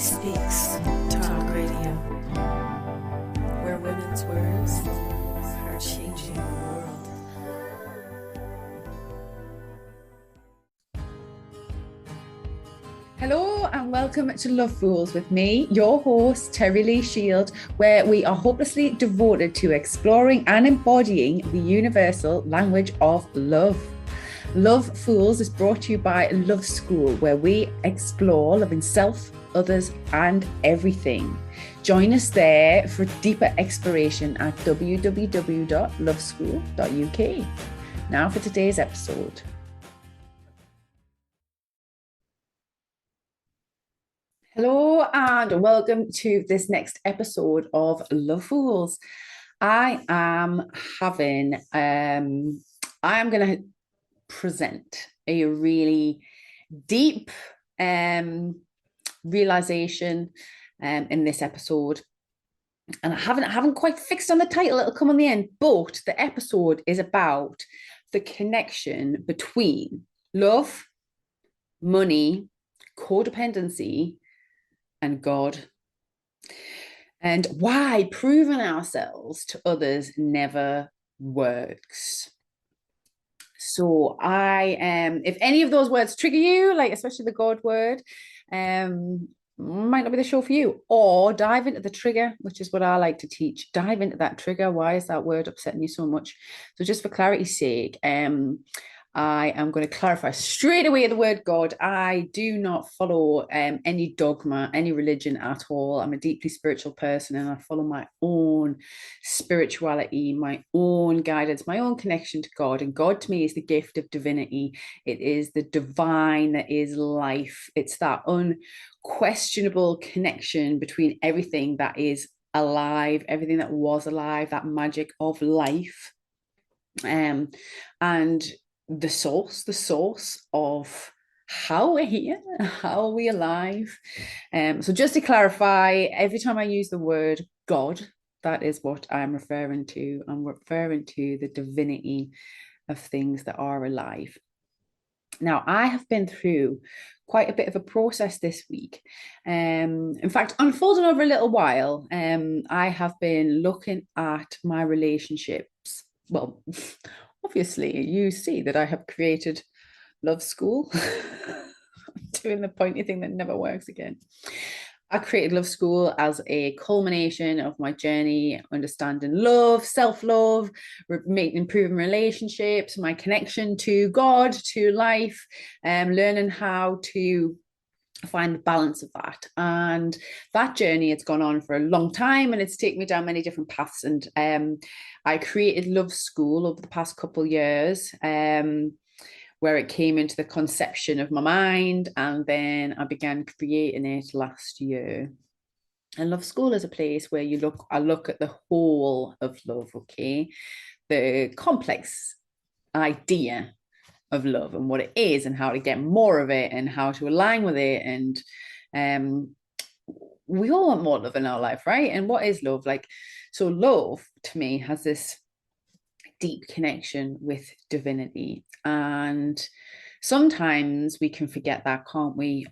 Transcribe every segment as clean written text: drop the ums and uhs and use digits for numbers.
Speaks Talk Radio, where women's words are changing the world. Hello and welcome to Love Fools with me, your host, Terri Lee-Shield, where we are hopelessly devoted to exploring and embodying the universal language of love. Love Fools is brought to you by Love School, where we explore loving self, others, and everything. Join us there for deeper exploration at www.loveschool.uk. Now for today's episode. Hello and welcome to this next episode of Love Fools. I am going to present a really deep realization in this episode, and I haven't quite fixed on the title. It'll come on the end, but the episode is about the connection between love, money, codependency, and God, and why proving ourselves to others never works. So if any of those words trigger you, like especially the God word, might not be the show for you. Or dive into the trigger, which is what I like to teach. Dive into that trigger. Why is that word upsetting you so much? So just for clarity's sake, I am going to clarify straight away the word God. I do not follow any dogma, any religion at all. I'm a deeply spiritual person and I follow my own spirituality, my own guidance, my own connection to God. And God to me is the gift of divinity. It is the divine that is life. It's that unquestionable connection between everything that is alive, everything that was alive, that magic of life. And the source of how we're here, how are we alive. So just to clarify, every time I use the word God, that is what I'm referring to. I'm referring to the divinity of things that are alive. Now, I have been through quite a bit of a process this week. In fact, unfolding over a little while, I have been looking at my relationships. Well, obviously, you see that I have created Love School. I'm doing the pointy thing that never works again. I created Love School as a culmination of my journey, understanding love, self-love, improving relationships, my connection to God, to life, learning how to find the balance of that. And that journey, it's gone on for a long time and it's taken me down many different paths. And I created Love School over the past couple of years, where it came into the conception of my mind, and then I began creating it last year. And Love School is a place where I look at the whole of love, okay? The complex idea of love and what it is and how to get more of it and how to align with it. And we all want more love in our life, right? And what is love? So love to me has this deep connection with divinity, and sometimes we can forget that, can't we?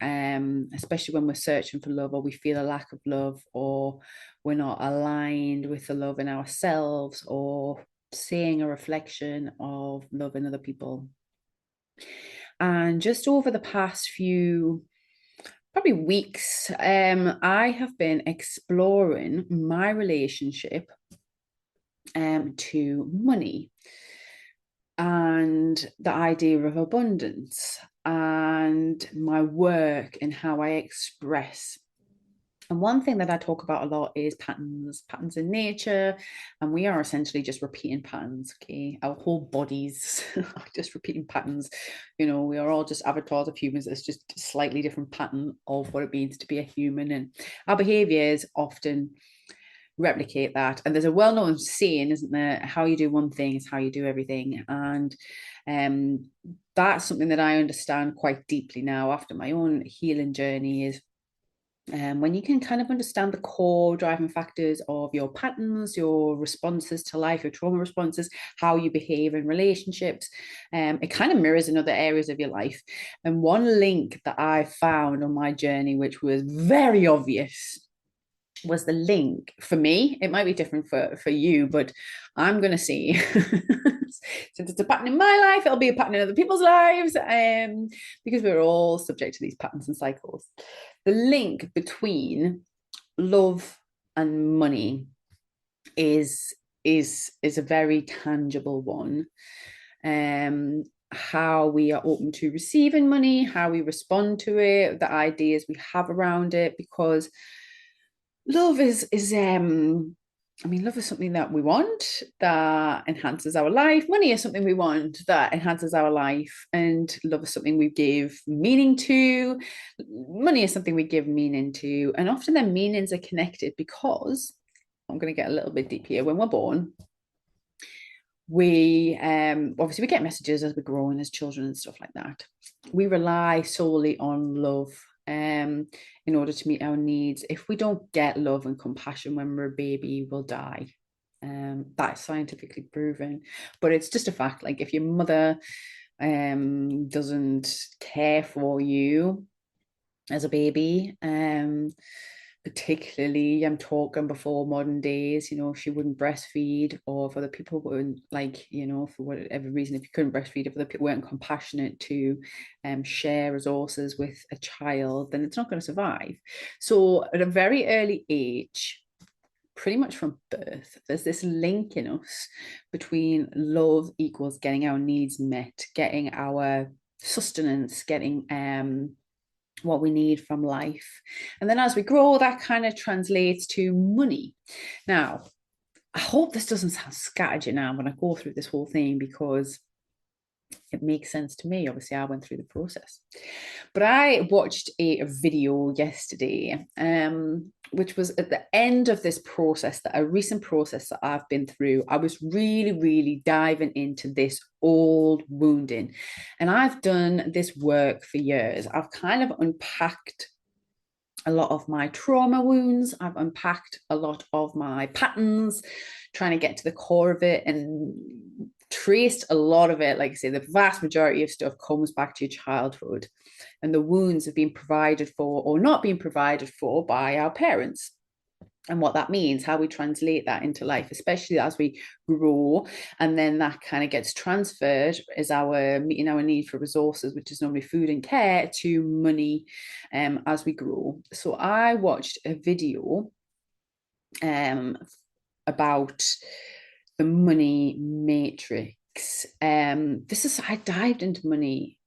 Especially when we're searching for love, or we feel a lack of love, or we're not aligned with the love in ourselves, or seeing a reflection of love in other people. And just over the past few probably weeks, I have been exploring my relationship to money and the idea of abundance, and my work and how I express. And one thing that I talk about a lot is patterns in nature, and we are essentially just repeating patterns, okay? Our whole bodies are just repeating patterns. We are all just avatars of humans. It's just a slightly different pattern of what it means to be a human, and our behaviours often replicate that. And there's a well-known saying, isn't there? How you do one thing is how you do everything. And that's something that I understand quite deeply now after my own healing journey, is When you can kind of understand the core driving factors of your patterns, your responses to life, your trauma responses, how you behave in relationships, it kind of mirrors in other areas of your life. And one link that I found on my journey, which was very obvious, was the link for me. It might be different for you, but I'm going to see since it's a pattern in my life, it'll be a pattern in other people's lives, because we're all subject to these patterns and cycles. The link between love and money is a very tangible one. How we are open to receiving money, how we respond to it, the ideas we have around it, because love is love is something that we want, that enhances our life. Money is something we want that enhances our life, and love is something we give meaning to. Money is something we give meaning to, and often their meanings are connected, because I'm going to get a little bit deep here. When we're born, we obviously we get messages as we're growing as children and stuff like that. We rely solely on love in order to meet our needs. If we don't get love and compassion when we're a baby, we'll die. That's scientifically proven, but it's just a fact. Like, if your mother doesn't care for you as a baby, particularly I'm talking before modern days, if she wouldn't breastfeed, or if other people weren't, like, for whatever reason, if you couldn't breastfeed, if other people weren't compassionate to share resources with a child, then it's not going to survive. So at a very early age, pretty much from birth, there's this link in us between love equals getting our needs met, getting our sustenance, getting what we need from life. And then as we grow, that kind of translates to money. Now, I hope this doesn't sound scattergy now when I go through this whole thing, because it makes sense to me. Obviously, I went through the process. But I watched a video yesterday, which was at the end of this process, a recent process that I've been through. I was really, really diving into this old wounding. And I've done this work for years. I've kind of unpacked a lot of my trauma wounds. I've unpacked a lot of my patterns, trying to get to the core of it, and traced a lot of it. Like I say, the vast majority of stuff comes back to your childhood, and the wounds have been provided for or not being provided for by our parents. And what that means, how we translate that into life, especially as we grow, and then that kind of gets transferred as our meeting our need for resources, which is normally food and care, to money as we grow. So I watched a video about the money matrix. I dived into money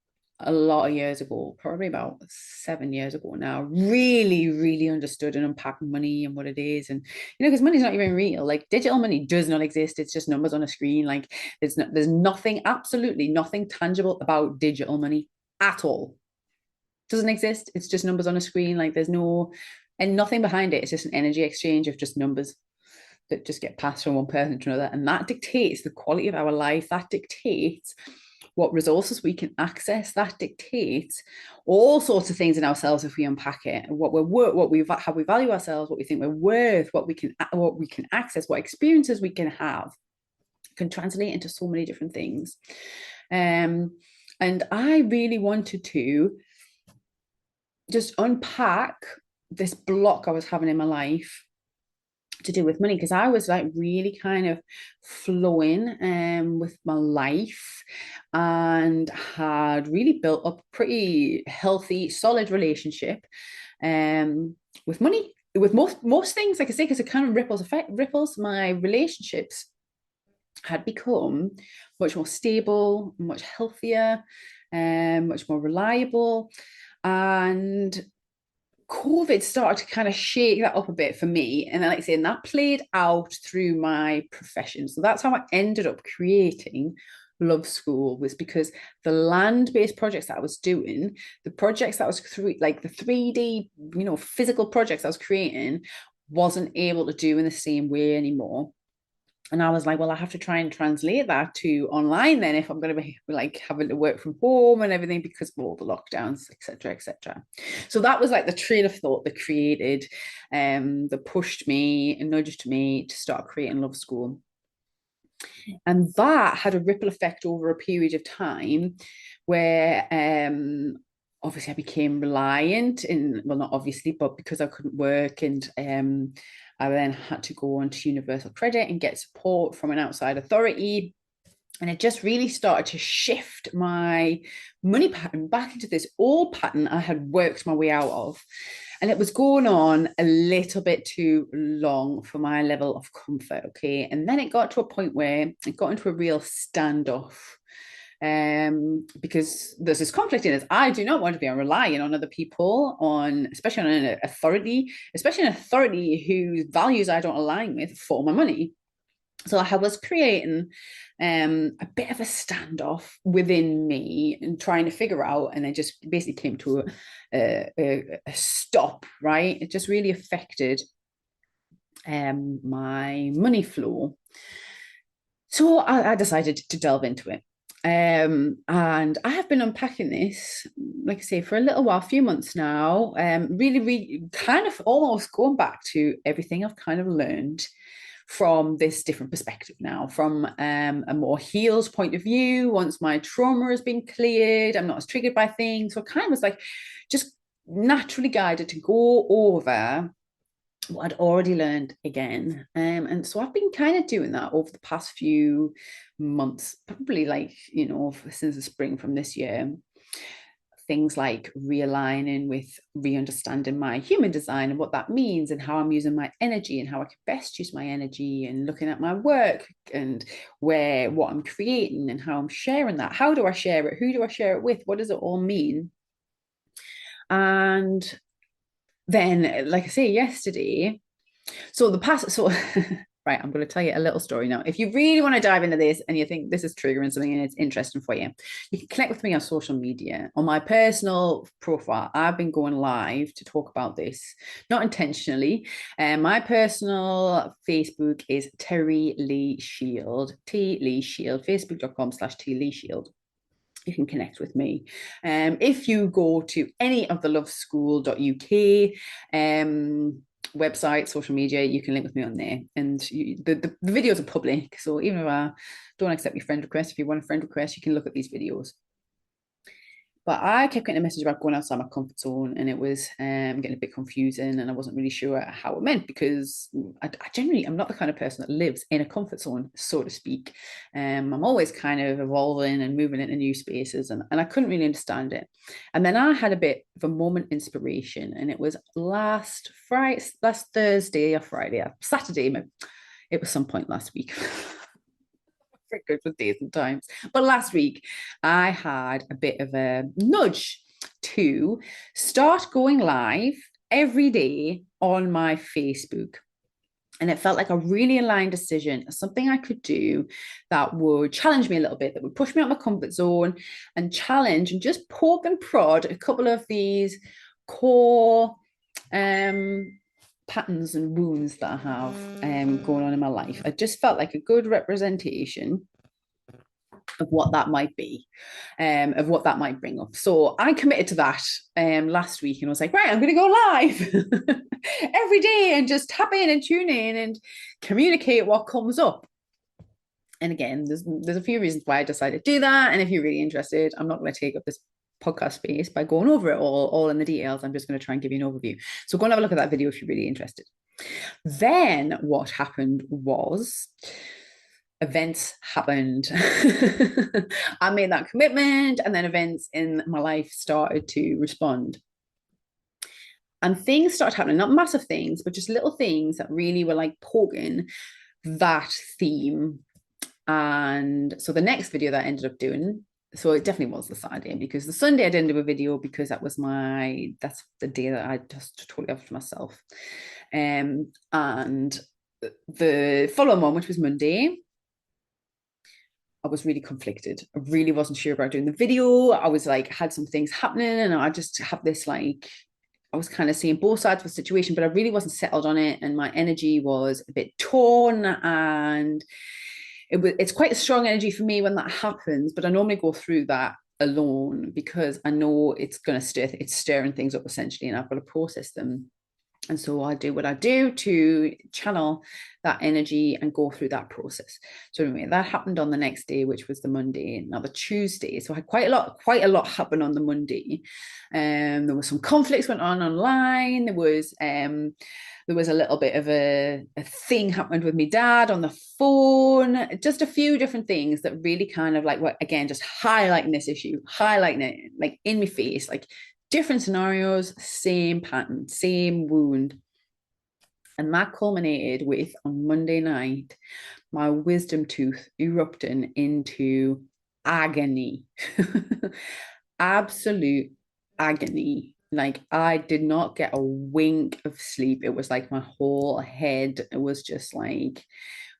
a lot of years ago, probably about 7 years ago now. Really, really understood and unpacked money and what it is. And because money's not even real. Like, digital money does not exist. It's just numbers on a screen. Like, there's nothing, absolutely nothing tangible about digital money at all. Doesn't exist. It's just numbers on a screen. Like, there's nothing behind it. It's just an energy exchange of just numbers that just get passed from one person to another. And that dictates the quality of our life. That dictates what resources we can access. That dictates all sorts of things in ourselves if we unpack it. What we're worth, how we value ourselves, what we think we're worth, what we can access, what experiences we can have, can translate into so many different things. And I really wanted to just unpack this block I was having in my life to do with money, because I was like really kind of flowing with my life, and had really built up a pretty healthy, solid relationship with money, with most things, like I say, because it kind of ripples. My relationships had become much more stable, much healthier, much more reliable. And COVID started to kind of shake that up a bit for me. And then, like I say, and that played out through my profession. So that's how I ended up creating Love School, was because the land-based projects that I was doing, the projects that I was like the 3D, physical projects I was creating, wasn't able to do in the same way anymore. And I was like, well, I have to try and translate that to online then if I'm going to be like having to work from home and everything because of all the lockdowns, etc., etc. So that was like the train of thought that created, that pushed me and nudged me to start creating Love School. And that had a ripple effect over a period of time where obviously I became reliant in, well, not obviously, but because I couldn't work, and I then had to go on to universal credit and get support from an outside authority. And it just really started to shift my money pattern back into this old pattern I had worked my way out of. And it was going on a little bit too long for my level of comfort. Okay. And then it got to a point where it got into a real standoff. Because there's this conflict in it. I do not want to be relying on other people, especially on an authority, especially an authority whose values I don't align with, for my money. So I was creating a bit of a standoff within me and trying to figure out, and it just basically came to a stop, right? It just really affected my money flow. So I decided to delve into it. And I have been unpacking this, like I say, for a little while, a few months now, really kind of almost going back to everything I've kind of learned from this different perspective now, from a more healed point of view. Once my trauma has been cleared, I'm not as triggered by things. So I kind of was like just naturally guided to go over what I'd already learned again. And so I've been kind of doing that over the past few months, probably like, since the spring from this year. Things like realigning with re-understanding my human design and what that means, and how I'm using my energy and how I can best use my energy, and looking at my work and what I'm creating and how I'm sharing that. How do I share it? Who do I share it with? What does it all mean? And then, like I say, yesterday, right, I'm going to tell you a little story now. If you really want to dive into this and you think this is triggering something and it's interesting for you, you can connect with me on social media. On my personal profile, I've been going live to talk about this, not intentionally. My personal Facebook is Terri Lee-Shield, T Lee-Shield, facebook.com/T Lee-Shield. You can connect with me. If you go to any of the loveschool.uk website, social media, you can link with me on there. And the videos are public. So even if I don't accept your friend request, if you want a friend request, you can look at these videos. But I kept getting a message about going outside my comfort zone, and it was getting a bit confusing, and I wasn't really sure how it meant, because I generally, I'm not the kind of person that lives in a comfort zone, so to speak. I'm always kind of evolving and moving into new spaces, and I couldn't really understand it. And then I had a bit of a moment inspiration, and it was last Thursday or Friday or Saturday. It was some point last week. Good with days and times. But last week, I had a bit of a nudge to start going live every day on my Facebook. And it felt like a really aligned decision, something I could do that would challenge me a little bit, that would push me out of my comfort zone and challenge and just poke and prod a couple of these core patterns and wounds that I have going on in my life. I just felt like a good representation of what that might be, of what that might bring up. So I committed to that last week, and was like, right, I'm going to go live every day and just tap in and tune in and communicate what comes up. And again, there's a few reasons why I decided to do that. And if you're really interested, I'm not going to take up this podcast space by going over it all in the details. I'm just going to try and give you an overview. So go and have a look at that video if you're really interested. Then what happened was events happened. I made that commitment, and then events in my life started to respond. And things started happening, not massive things, but just little things that really were like poking that theme. And so the next video that I ended up doing, so it definitely was the Saturday, because the Sunday I didn't do a video because that's the day that I just totally off to myself. And the following one, which was Monday, I was really conflicted. I really wasn't sure about doing the video. I was like, had some things happening, and I just have this like, I was kind of seeing both sides of the situation, but I really wasn't settled on it. And my energy was a bit torn, and it's quite a strong energy for me when that happens, but I normally go through that alone because I know it's going to it's stirring things up essentially, and I've got to process them. And so I do what I do to channel that energy and go through that process. So anyway, that happened on the next day, which was the Monday, now the Tuesday. So I had quite a lot happen on the Monday. There was some conflicts went on online. There was a little bit of a thing happened with my dad on the phone, just a few different things that really kind of like, again, just highlighting this issue, highlighting it like in my face, like different scenarios, same pattern, same wound. And that culminated with, on Monday night, my wisdom tooth erupting into agony. Absolute agony. Like, I did not get a wink of sleep. It was like my whole head, it was just like,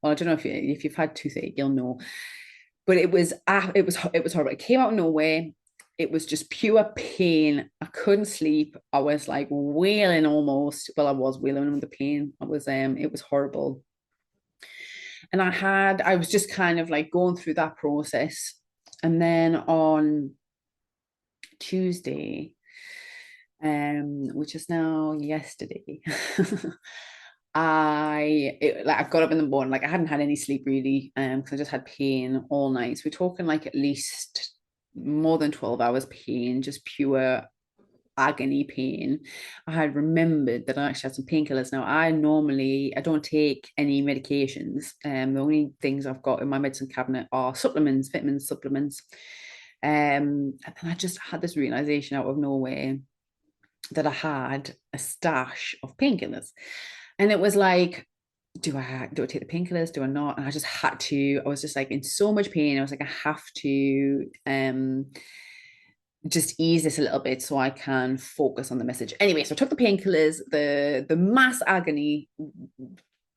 well, I don't know if you've had toothache, you'll know. But it was horrible. It came out of nowhere. It was just pure pain. I couldn't sleep. I was like wailing almost. Well, I was wailing with the pain. It was horrible. And I was just kind of like going through that process. And then on Tuesday, which is now yesterday, I got up in the morning, like I hadn't had any sleep really, because I just had pain all night. So we're talking like at least more than 12 hours pain, just pure agony pain. I had remembered that I actually had some painkillers. Now I don't take any medications. The only things I've got in my medicine cabinet are supplements, vitamin supplements. And then I just had this realization out of nowhere that I had a stash of painkillers. And it was like, do I take the painkillers? Do I not? And I just had to. I was just like in so much pain. I was like, I have to just ease this a little bit so I can focus on the message. Anyway, so I took the painkillers. The mass agony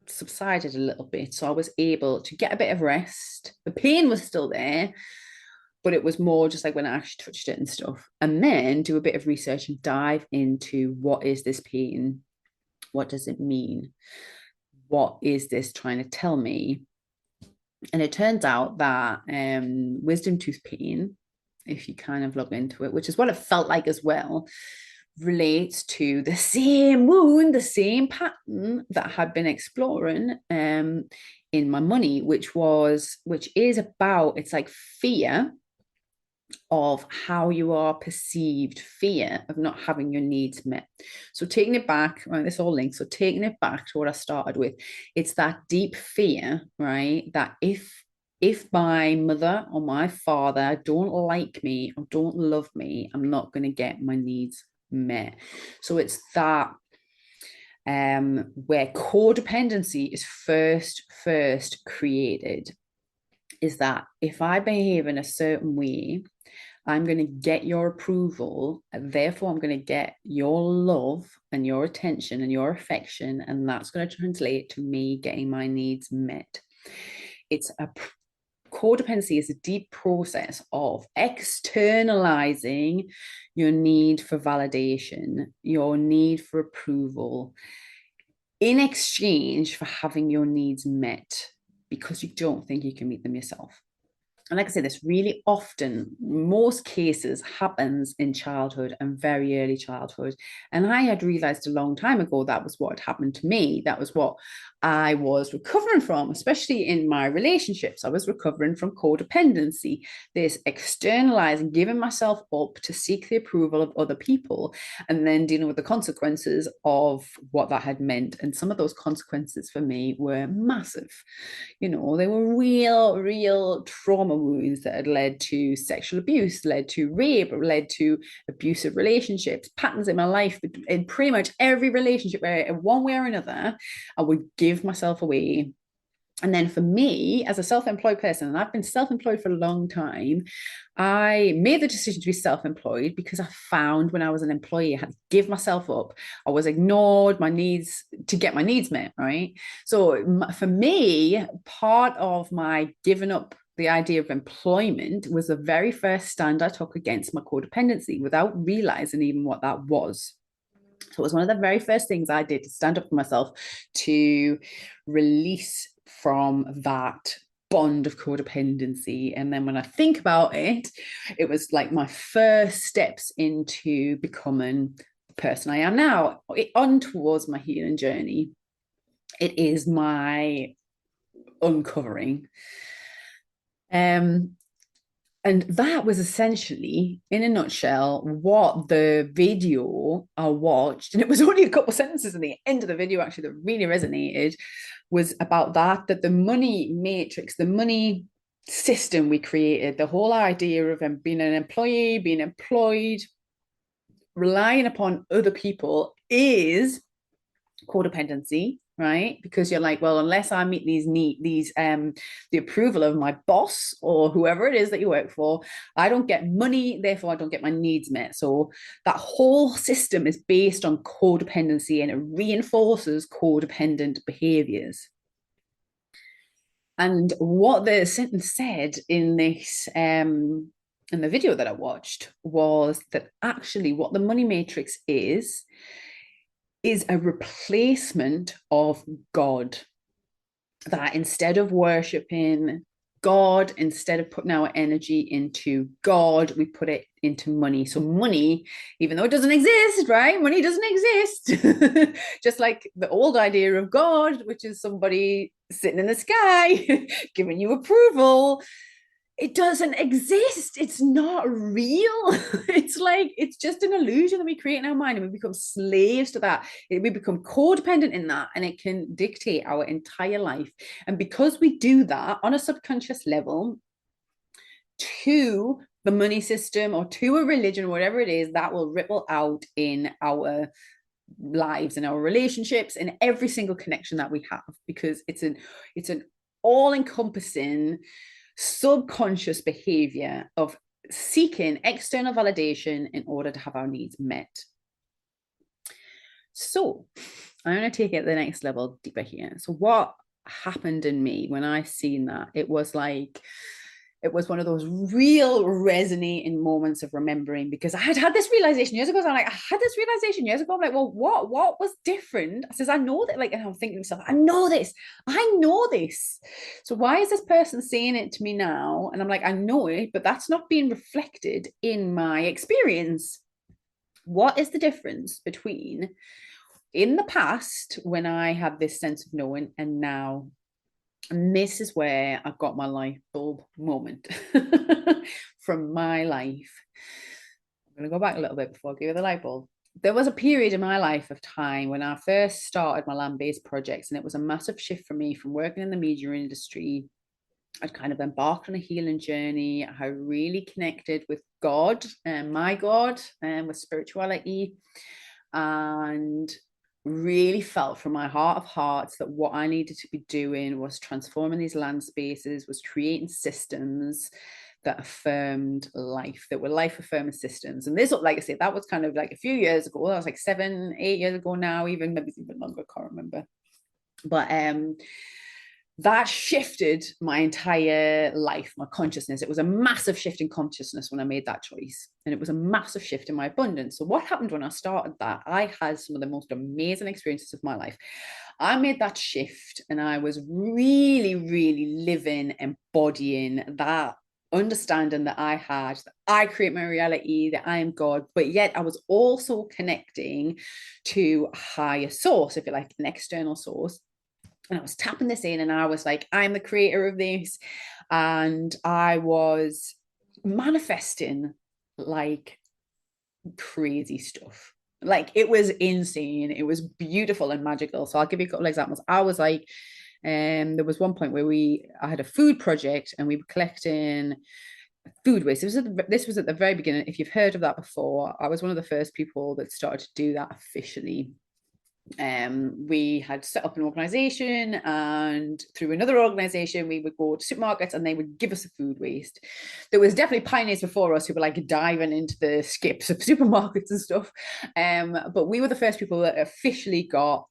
subsided a little bit, so I was able to get a bit of rest. The pain was still there, but it was more just like when I actually touched it and stuff. And then do a bit of research and dive into, what is this pain? What does it mean? What is this trying to tell me? And it turns out that wisdom tooth pain, if you kind of look into it, which is what it felt like as well, relates to the same wound, the same pattern that I had been exploring in my money, which is about, it's like fear of how you are perceived, fear of not having your needs met. So taking it back, right, this all links. So taking it back to what I started with, it's that deep fear, right? That if my mother or my father don't like me or don't love me, I'm not going to get my needs met. So it's that where codependency is first created, is that if I behave in a certain way, I'm going to get your approval, and therefore I'm going to get your love and your attention and your affection, and that's going to translate to me getting my needs met. Codependency is a deep process of externalising your need for validation, your need for approval, in exchange for having your needs met, because you don't think you can meet them yourself. And like I said, this really often, most cases, happens in childhood and very early childhood. And I had realized a long time ago that was what had happened to me. That was what I was recovering from, especially in my relationships. I was recovering from codependency, this externalizing, giving myself up to seek the approval of other people, and then dealing with the consequences of what that had meant. And some of those consequences for me were massive. They were real trauma wounds that had led to sexual abuse, led to rape, or led to abusive relationships, patterns in my life, in pretty much every relationship where in one way or another, I would give myself away. And then for me, as a self-employed person, and I've been self-employed for a long time, I made the decision to be self-employed because I found when I was an employee, I had to give myself up. I was ignored my needs to get my needs met, right? So for me, part of my giving up the idea of employment was the very first stand I took against my codependency without realizing even what that was. So it was one of the very first things I did to stand up for myself, to release from that bond of codependency. And then when I think about it, it was like my first steps into becoming the person I am now, on towards my healing journey. It is my uncovering. And that was essentially, in a nutshell, what the video I watched, and it was only a couple of sentences in the end of the video actually that really resonated, was about that the money matrix, the money system we created, the whole idea of being an employee, being employed, relying upon other people, is codependency, right? Because you're like, well, unless I meet the approval of my boss or whoever it is that you work for, I don't get money, therefore I don't get my needs met. So that whole system is based on codependency, and it reinforces codependent behaviours. And what the sentence said in this in the video that I watched was that actually what the money matrix is a replacement of God. That instead of worshipping God, instead of putting our energy into God, we put it into money. So money, even though it doesn't exist, right? Money doesn't exist. Just like the old idea of God, which is somebody sitting in the sky giving you approval. It doesn't exist. It's not real. It's like, it's just an illusion that we create in our mind, and we become slaves to that. We become codependent in that, and it can dictate our entire life. And because we do that on a subconscious level to the money system or to a religion, whatever it is, that will ripple out in our lives and our relationships and every single connection that we have, because it's an all-encompassing subconscious behavior of seeking external validation in order to have our needs met. So I'm going to take it the next level deeper here. So what happened in me when I seen that? It was one of those real resonating moments of remembering, because I had this realization years ago. So I'm like, I'm like, well, what was different? I says, I know that, like, and I'm thinking to myself, I know this. So why is this person saying it to me now? And I'm like, I know it, but that's not being reflected in my experience. What is the difference between in the past when I had this sense of knowing and now? And this is where I got my light bulb moment from my life. I'm going to go back a little bit before I give you the light bulb. There was a period in my life of time when I first started my land-based projects, and it was a massive shift for me from working in the media industry. I'd kind of embarked on a healing journey. I really connected with God and my God and with spirituality, and really felt from my heart of hearts that what I needed to be doing was transforming these land spaces, was creating systems that affirmed life, that were life affirming systems. And this, like I said, that was kind of like a few years ago. That was like 7-8 years ago now, even maybe even longer, I can't remember. But that shifted my entire life, my consciousness. It was a massive shift in consciousness when I made that choice. And it was a massive shift in my abundance. So what happened when I started that? I had some of the most amazing experiences of my life. I made that shift, and I was really, really living, embodying that understanding that I had, that I create my reality, that I am God, but yet I was also connecting to a higher source, if you like, an external source. And I was tapping this in, and I was like, I'm the creator of this. And I was manifesting like crazy stuff. Like, it was insane. It was beautiful and magical. So I'll give you a couple of examples. I was like, there was one point where I had a food project, and we were collecting food waste. This was at the very beginning. If you've heard of that before, I was one of the first people that started to do that officially. We had set up an organization, and through another organization we would go to supermarkets and they would give us a food waste. There was definitely pioneers before us who were like diving into the skips of supermarkets and stuff, but we were the first people that officially got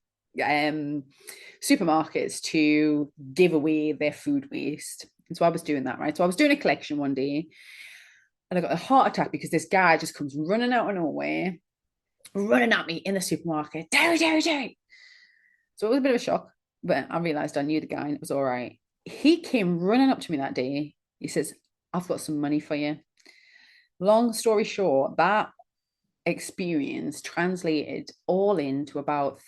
supermarkets to give away their food waste. And so I was doing that, right? So I was doing a collection one day, and I got a heart attack because this guy just comes running out of nowhere, running at me in the supermarket, Terri, Terri, Terri. So it was a bit of a shock, but I realized I knew the guy and it was all right. He came running up to me that day. He says, I've got some money for you. Long story short, that experience translated all into about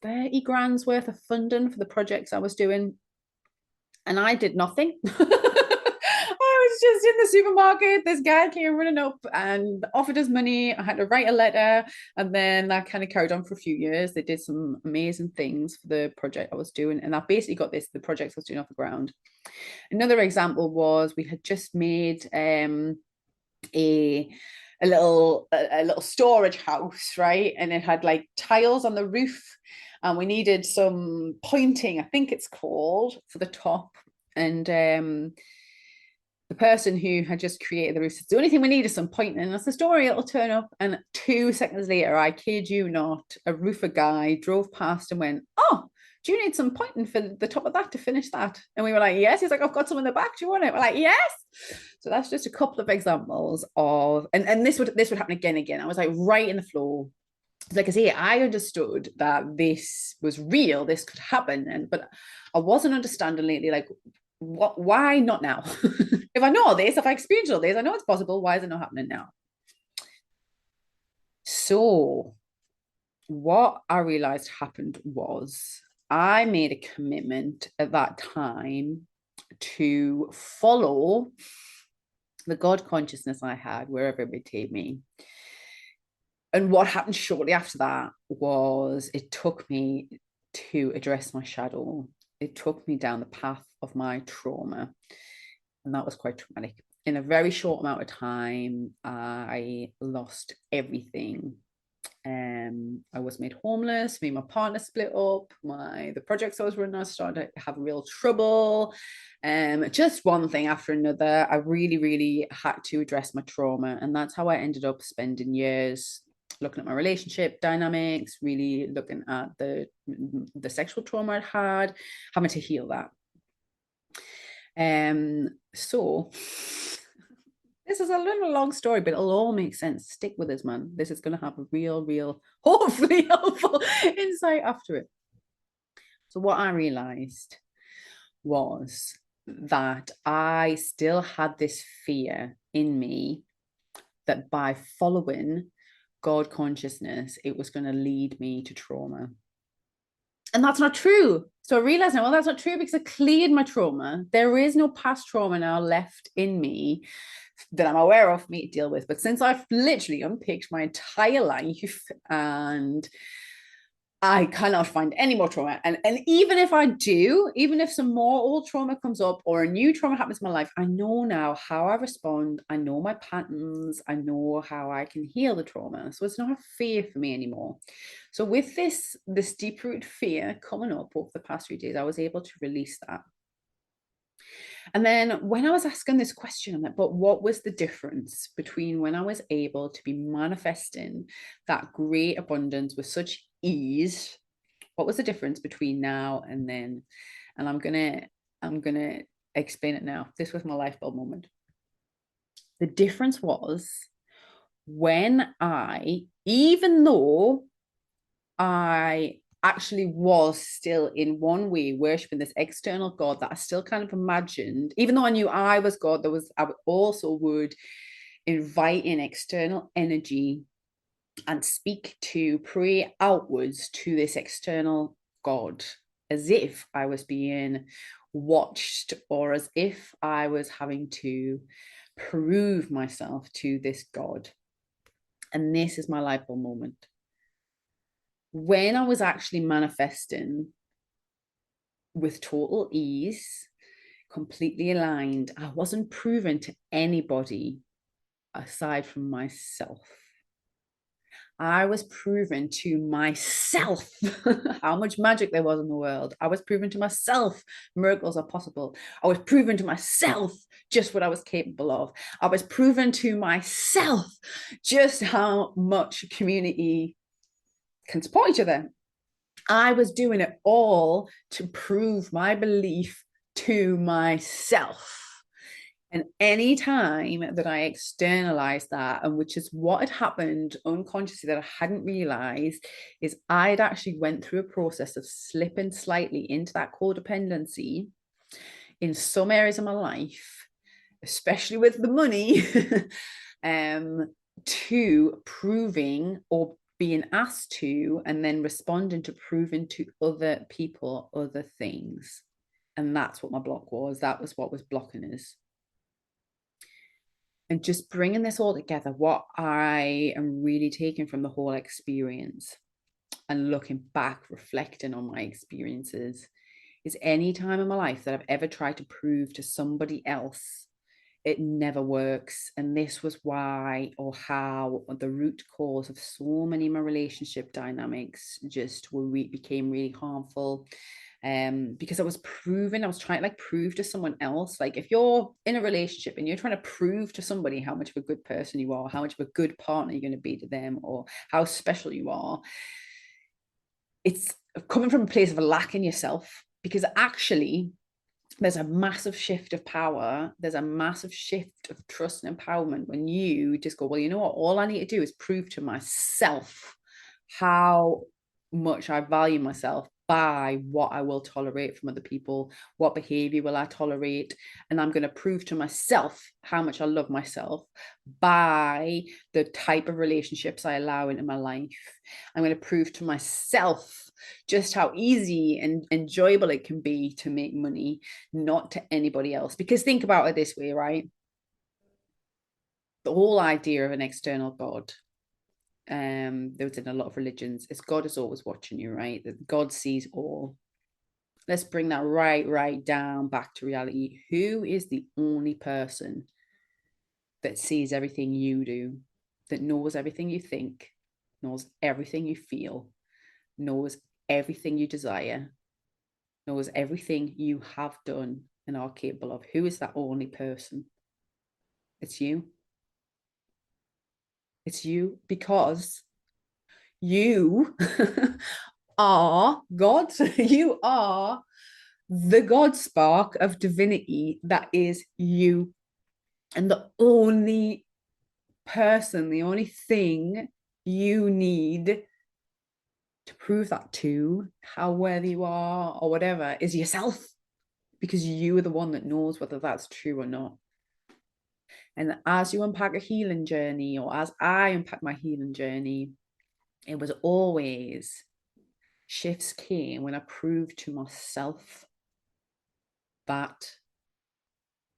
30 grand's worth of funding for the projects I was doing. And I did nothing. I was just in the supermarket. This guy came running up and offered us money. I had to write a letter, and then that kind of carried on for a few years. They did some amazing things for the project I was doing, and I basically got the projects I was doing off the ground. Another example was we had just made a little storage house, right? And it had like tiles on the roof, and we needed some pointing, I think it's called, for the top. And the person who had just created the roof said, the only thing we need is some pointing. And that's the story, it'll turn up. And 2 seconds later, I kid you not, a roofer guy drove past and went, oh, do you need some pointing for the top of that to finish that? And we were like, yes. He's like, I've got some in the back. Do you want it? We're like, yes. So that's just a couple of examples of, and this would happen again and again. I was like right in the flow. Like I say, I understood that this was real, this could happen, but I wasn't understanding lately, like, why not now? If I know all this, if I experience all this, I know it's possible. Why is it not happening now? So what I realized happened was I made a commitment at that time to follow the God consciousness I had wherever it would take me. And what happened shortly after that was it took me to address my shadow. It took me down the path of my trauma. And that was quite traumatic. In a very short amount of time, I lost everything. I was made homeless. Me and my partner split up. The projects I was running, I started to have real trouble. Just one thing after another. I really, really had to address my trauma, and that's how I ended up spending years looking at my relationship dynamics, really looking at the sexual trauma I'd had, having to heal that. So this is a little long story, but it'll all make sense. Stick with us, man. This is going to have a real, hopefully helpful insight after it. So what I realized was that I still had this fear in me that by following God consciousness, it was going to lead me to trauma. And that's not true. So I realized now, well, that's not true because I cleared my trauma. There is no past trauma now left in me that I'm aware of me to deal with. But since I've literally unpicked my entire life and I cannot find any more trauma. And even if I do, even if some more old trauma comes up or a new trauma happens in my life, I know now how I respond. I know my patterns. I know how I can heal the trauma. So it's not a fear for me anymore. So with this deep-rooted fear coming up over the past few days, I was able to release that. And then when I was asking this question, I'm like, but what was the difference between when I was able to be manifesting that great abundance with such ease? What was the difference between now and then? And I'm gonna explain it now. This was my light bulb moment. The difference was when even though I actually was still in one way worshiping this external God that I still kind of imagined, even though I knew I was God, I also would invite in external energy and pray outwards to this external God, as if I was being watched or as if I was having to prove myself to this God. And this is my light bulb moment. When I was actually manifesting with total ease, completely aligned, I wasn't proven to anybody aside from myself. I was proven to myself how much magic there was in the world. I was proven to myself miracles are possible. I was proven to myself just what I was capable of. I was proven to myself just how much community can support each other. I was doing it all to prove my belief to myself. And any time that I externalized that, and which is what had happened unconsciously that I hadn't realized, is I'd actually went through a process of slipping slightly into that codependency in some areas of my life, especially with the money, to proving or being asked to, and then responding to proving to other people other things. And that's what my block was. That was what was blocking us. And just bringing this all together, what I am really taking from the whole experience and looking back, reflecting on my experiences, is any time in my life that I've ever tried to prove to somebody else, it never works. And this was why, or how, the root cause of so many of my relationship dynamics just became really harmful. Because I was trying to like prove to someone else, like if you're in a relationship and you're trying to prove to somebody how much of a good person you are, how much of a good partner you're going to be to them, or how special you are, it's coming from a place of a lack in yourself. Because actually there's a massive shift of power, there's a massive shift of trust and empowerment when you just go, well, you know what, all I need to do is prove to myself how much I value myself by what I will tolerate from other people, what behavior will I tolerate, and I'm going to prove to myself how much I love myself by the type of relationships I allow into my life. I'm going to prove to myself just how easy and enjoyable it can be to make money, not to anybody else. Because think about it this way, right? The whole idea of an external God, there was in a lot of religions, is God is always watching you, right? That God sees all. Let's bring that right down back to reality. Who is the only person that sees everything you do, that knows everything you think, knows everything you feel, knows everything you desire, knows everything you have done and are capable of? Who is that only person? It's you. It's you, because you are God. You are the God spark of divinity that is you. And the only person, the only thing you need to prove that to, how worthy you are or whatever, is yourself, because you are the one that knows whether that's true or not. And as you unpack a healing journey, or as I unpack my healing journey, it was always, shifts came when I proved to myself that,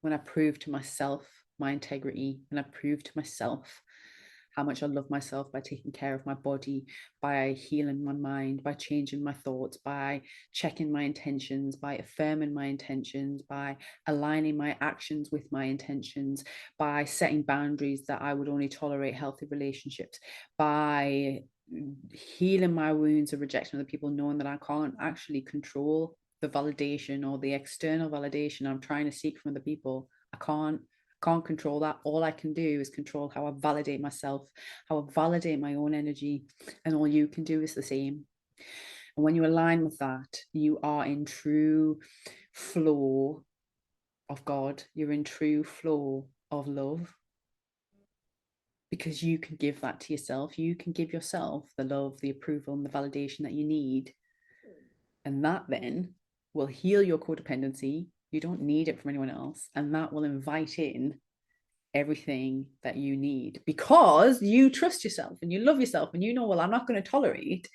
when I proved to myself my integrity, when I proved to myself how much I love myself by taking care of my body, by healing my mind, by changing my thoughts, by checking my intentions, by affirming my intentions, by aligning my actions with my intentions, by setting boundaries that I would only tolerate healthy relationships, by healing my wounds of rejection of the people, knowing that I can't actually control the validation or the external validation I'm trying to seek from the people. I can't control that. All I can do is control how I validate myself, how I validate my own energy, and all you can do is the same. And when you align with that, you are in true flow of God. You're in true flow of love, because you can give that to yourself. You can give yourself the love, the approval, and the validation that you need. And that then will heal your codependency. You don't need it from anyone else. And that will invite in everything that you need, because you trust yourself and you love yourself and you know, well, I'm not going to tolerate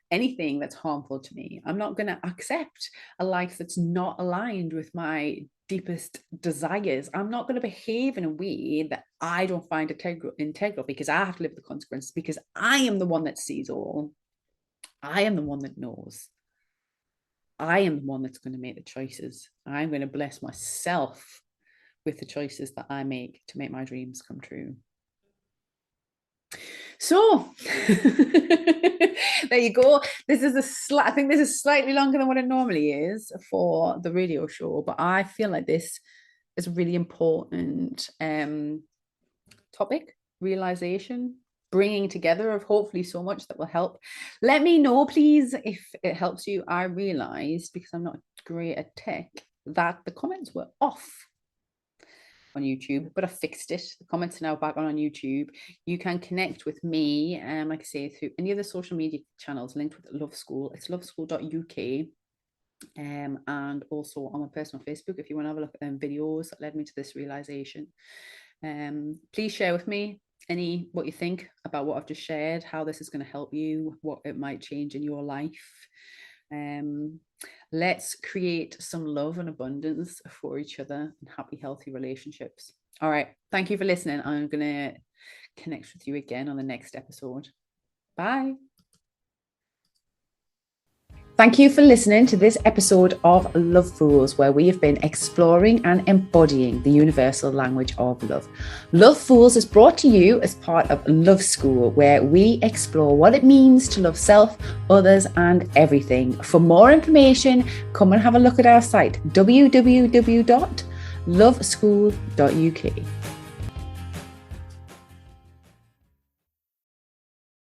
anything that's harmful to me. I'm not going to accept a life that's not aligned with my deepest desires. I'm not going to behave in a way that I don't find integral, because I have to live with the consequences, because I am the one that sees all. I am the one that knows. I am the one that's going to make the choices. I'm going to bless myself with the choices that I make to make my dreams come true. So there you go. This is I think this is slightly longer than what it normally is for the radio show, but I feel like this is a really important topic, realization, bringing together of hopefully so much that will help. Let me know, please, if it helps you. I realized, because I'm not great at tech, that the comments were off. on YouTube, but I fixed it. The comments are now back on YouTube. You can connect with me, like I say, through any of the social media channels linked with Love School. It's loveschool.uk. And also on my personal Facebook, if you want to have a look at videos that led me to this realization. Please share with me what you think about what I've just shared, how this is going to help you, what it might change in your life. Let's create some love and abundance for each other and happy, healthy relationships. All right. Thank you for listening. I'm going to connect with you again on the next episode. Bye. Thank you for listening to this episode of Love Fools, where we have been exploring and embodying the universal language of love. Love Fools is brought to you as part of Love School, where we explore what it means to love self, others, and everything. For more information, come and have a look at our site, www.loveschool.uk.